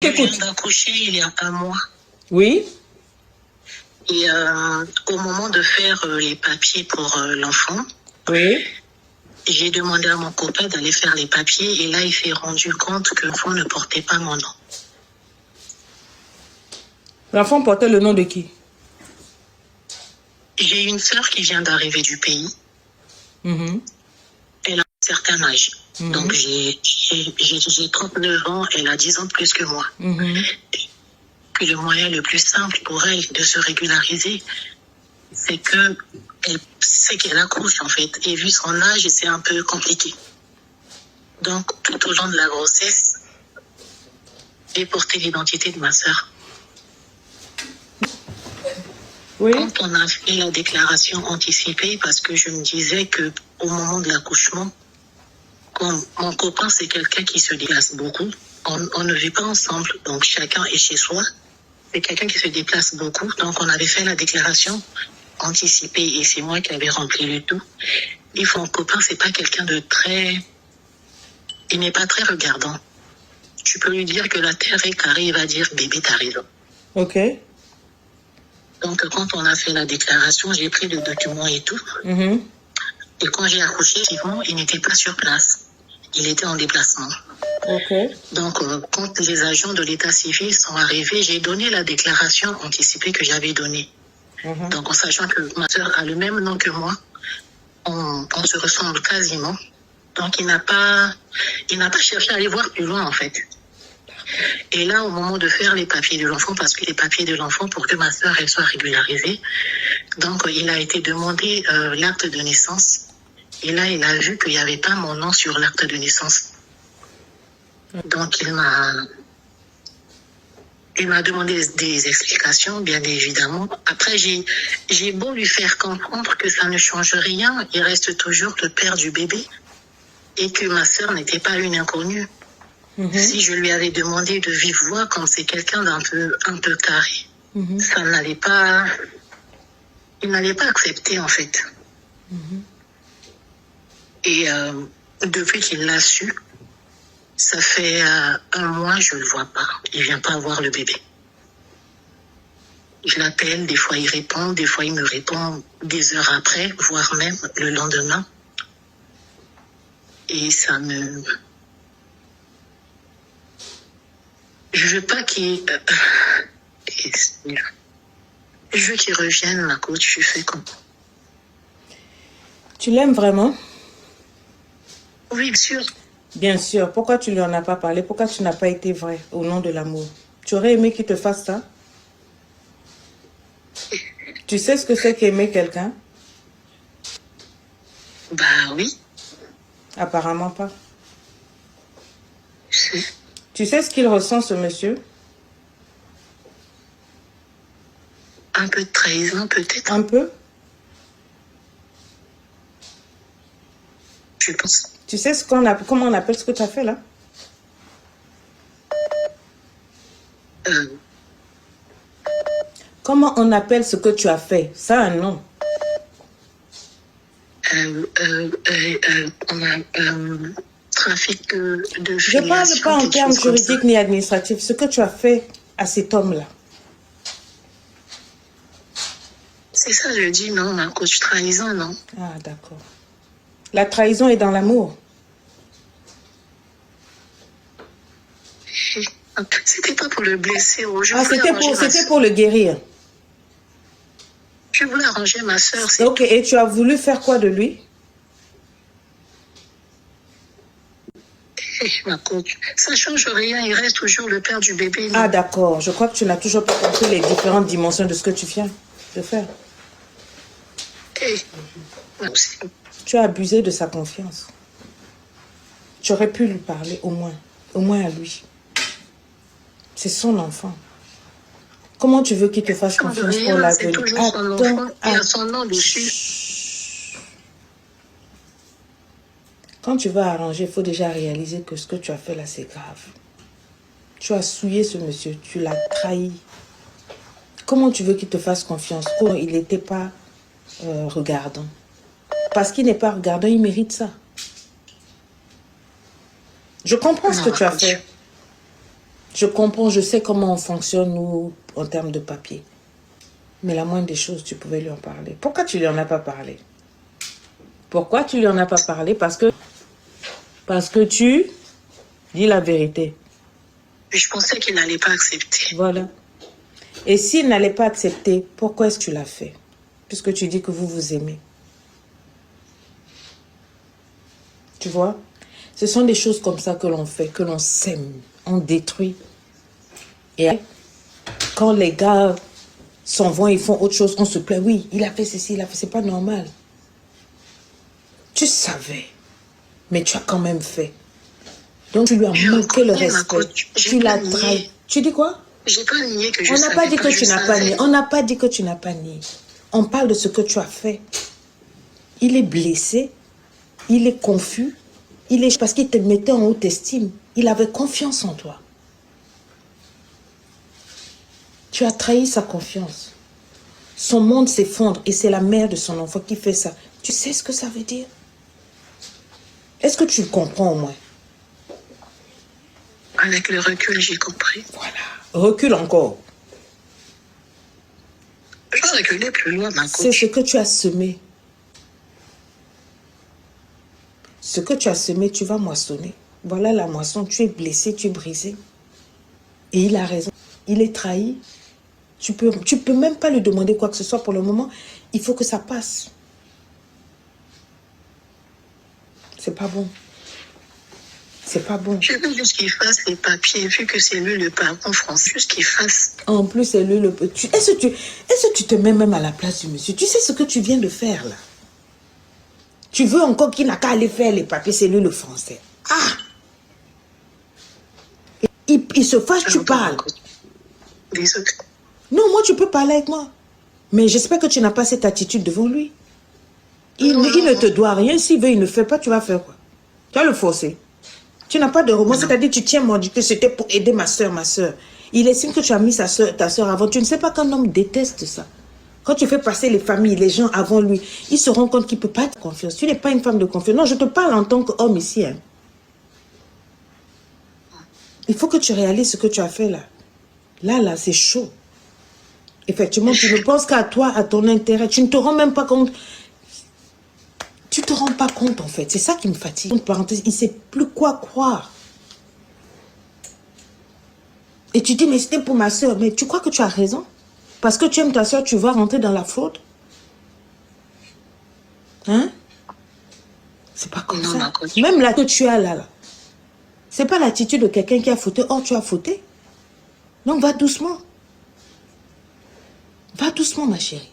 Je viens d'accoucher il y a un mois. Oui. Et au moment de faire les papiers pour l'enfant, oui, j'ai demandé à mon copain d'aller faire les papiers et là, il s'est rendu compte que l'enfant ne portait pas mon nom. L'enfant portait le nom de qui? J'ai une sœur qui vient d'arriver du pays. Elle a un certain âge. Donc, j'ai 39 ans, elle a 10 ans de plus que moi. Puis le moyen le plus simple pour elle de se régulariser, c'est qu'elle accouche en fait. Et vu son âge, c'est un peu compliqué. Donc, tout au long de la grossesse, j'ai porté l'identité de ma sœur. Oui. Quand on a fait la déclaration anticipée, parce que je me disais que au moment de l'accouchement, mon copain, c'est quelqu'un qui se déplace beaucoup. On ne vit pas ensemble, donc chacun est chez soi. C'est quelqu'un qui se déplace beaucoup, donc on avait fait la déclaration anticipée et c'est moi qui avais rempli le tout. Et mon copain, c'est pas quelqu'un de très... Il n'est pas très regardant. Tu peux lui dire que la terre est carrée, il va dire « bébé, t'as raison ». Ok. Donc quand on a fait la déclaration, j'ai pris le document et tout. Et quand j'ai accouché, il n'était pas sur place. Il était en déplacement. Okay. Donc, quand les agents de l'état civil sont arrivés, j'ai donné la déclaration anticipée que j'avais donnée. Donc, en sachant que ma soeur a le même nom que moi, on se ressemble quasiment. Donc, il n'a pas cherché à aller voir plus loin, en fait. Et là, au moment de faire les papiers de l'enfant, parce que les papiers de l'enfant, pour que ma soeur elle soit régularisée, donc il a été demandé l'acte de naissance. Et là, il a vu qu'il n'y avait pas mon nom sur l'acte de naissance. Donc, il m'a demandé des explications, bien évidemment. Après, j'ai beau lui faire comprendre que ça ne change rien, il reste toujours le père du bébé et que ma sœur n'était pas une inconnue. Si je lui avais demandé de vive voix, comme c'est quelqu'un d'un un peu carré, ça n'allait pas... Il n'allait pas accepter, en fait. Et depuis qu'il l'a su, ça fait un mois, je ne le vois pas. Il ne vient pas voir le bébé. Je l'appelle, des fois il répond, des fois il me répond des heures après, voire même le lendemain. Et ça me... Je veux pas qu'il... Je veux qu'il revienne, ma coach, je fais comme... Tu l'aimes vraiment? Oui, bien sûr. Bien sûr. Pourquoi tu lui en as pas parlé? Pourquoi tu n'as pas été vrai au nom de l'amour? Tu aurais aimé qu'il te fasse ça? Tu sais ce que c'est qu'aimer quelqu'un? Bah oui. Apparemment pas. Je sais. Tu sais ce qu'il ressent, ce monsieur? Un peu de trahison, peut-être. Un peu? Je pense. Tu sais comment on appelle ce que tu as fait là? Comment on appelle ce que tu as fait? Ça a un nom. On a trafic de Je ne parle pas en termes juridiques ni administratifs. Ce que tu as fait à cet homme-là. C'est ça, je dis non, ma coach, trahison, non. Ah, d'accord. La trahison est dans l'amour. C'était pas pour le blesser. Ah, c'était pour le guérir. Je voulais arranger ma soeur. Ok, et tu as voulu faire quoi de lui? Ma coach, ça ne change rien, il reste toujours le père du bébé. Non? Ah, d'accord. Je crois que tu n'as toujours pas compris les différentes dimensions de ce que tu viens de faire. Tu as abusé de sa confiance. Tu aurais pu lui parler au moins à lui. C'est son enfant. Comment tu veux qu'il te fasse confiance pour l'avenir? Attends, il y a son nom dessus. Quand tu vas arranger, il faut déjà réaliser que ce que tu as fait là, c'est grave. Tu as souillé ce monsieur, tu l'as trahi. Comment tu veux qu'il te fasse confiance? Il n'était pas regardant. Parce qu'il n'est pas regardant, il mérite ça. Je comprends ce que tu as fait. Je comprends, je sais comment on fonctionne, nous, en termes de papier. Mais la moindre des choses, tu pouvais lui en parler. Pourquoi tu lui en as pas parlé? Pourquoi tu lui en as pas parlé? Parce que tu dis la vérité. Je pensais qu'il n'allait pas accepter. Voilà. Et s'il n'allait pas accepter, pourquoi est-ce que tu l'as fait? Puisque tu dis que vous vous aimez. Tu vois? Ce sont des choses comme ça que l'on fait, que l'on sème, on détruit. Et quand les gars s'en vont, ils font autre chose, on se plaint. Oui, il a fait ceci, il a fait... C'est pas normal. Tu savais, mais tu as quand même fait. Donc tu lui as manqué le respect. Tu l'as trahi. Tu dis quoi? J'ai pas nié que je On savais. n'a pas dit que tu n'as pas nié. On n'a pas dit que tu n'as pas nié. On parle de ce que tu as fait. Il est blessé. Il est confus. Parce qu'il te mettait en haute estime. Il avait confiance en toi. Tu as trahi sa confiance. Son monde s'effondre et c'est la mère de son enfant qui fait ça. Tu sais ce que ça veut dire? Est-ce que tu le comprends au moins? Avec le recul, j'ai compris. Voilà. Recule encore. Je vais reculer plus loin, ma coach. C'est ce que tu as semé. Ce que tu as semé, tu vas moissonner. Voilà la moisson. Tu es blessé, tu es brisé. Et il a raison. Il est trahi. Tu peux même pas lui demander quoi que ce soit pour le moment. Il faut que ça passe. C'est pas bon. C'est pas bon. Je veux juste qu'il fasse les papiers, vu que c'est lui le parent français, juste qu'il fasse. En plus, c'est lui le... Est-ce que tu te mets même à la place du monsieur? Tu sais ce que tu viens de faire là? Tu veux encore qu'il n'a qu'à aller faire les papiers, c'est lui le français. Ah! Il se fâche, tu parles. Désolé. Non, moi, tu peux parler avec moi. Mais j'espère que tu n'as pas cette attitude devant lui. Il ne te doit rien. S'il veut, il ne fait pas, tu vas faire quoi? Tu vas le forcer. Tu n'as pas de remords, c'est-à-dire tu tiens mon dit que c'était pour aider ma soeur, Il estime que tu as mis ta soeur avant. Tu ne sais pas qu'un homme déteste ça. Quand tu fais passer les familles, les gens avant lui, ils se rendent compte qu'il ne peut pas te confiance. Tu n'es pas une femme de confiance. Non, je te parle en tant qu'homme ici. Hein. Il faut que tu réalises ce que tu as fait là. Là, c'est chaud. Effectivement, tu ne penses qu'à toi, à ton intérêt. Tu ne te rends même pas compte. Tu ne te rends pas compte, en fait. C'est ça qui me fatigue. Entre parenthèses, il ne sait plus quoi croire. Et tu dis, mais c'était pour ma soeur. Mais tu crois que tu as raison? Parce que tu aimes ta soeur, tu vas rentrer dans la fraude? Hein? C'est pas comme ça. Même là que tu as là. C'est pas l'attitude de quelqu'un qui a fauté. Oh, tu as fauté. Donc, va doucement. Va doucement, ma chérie.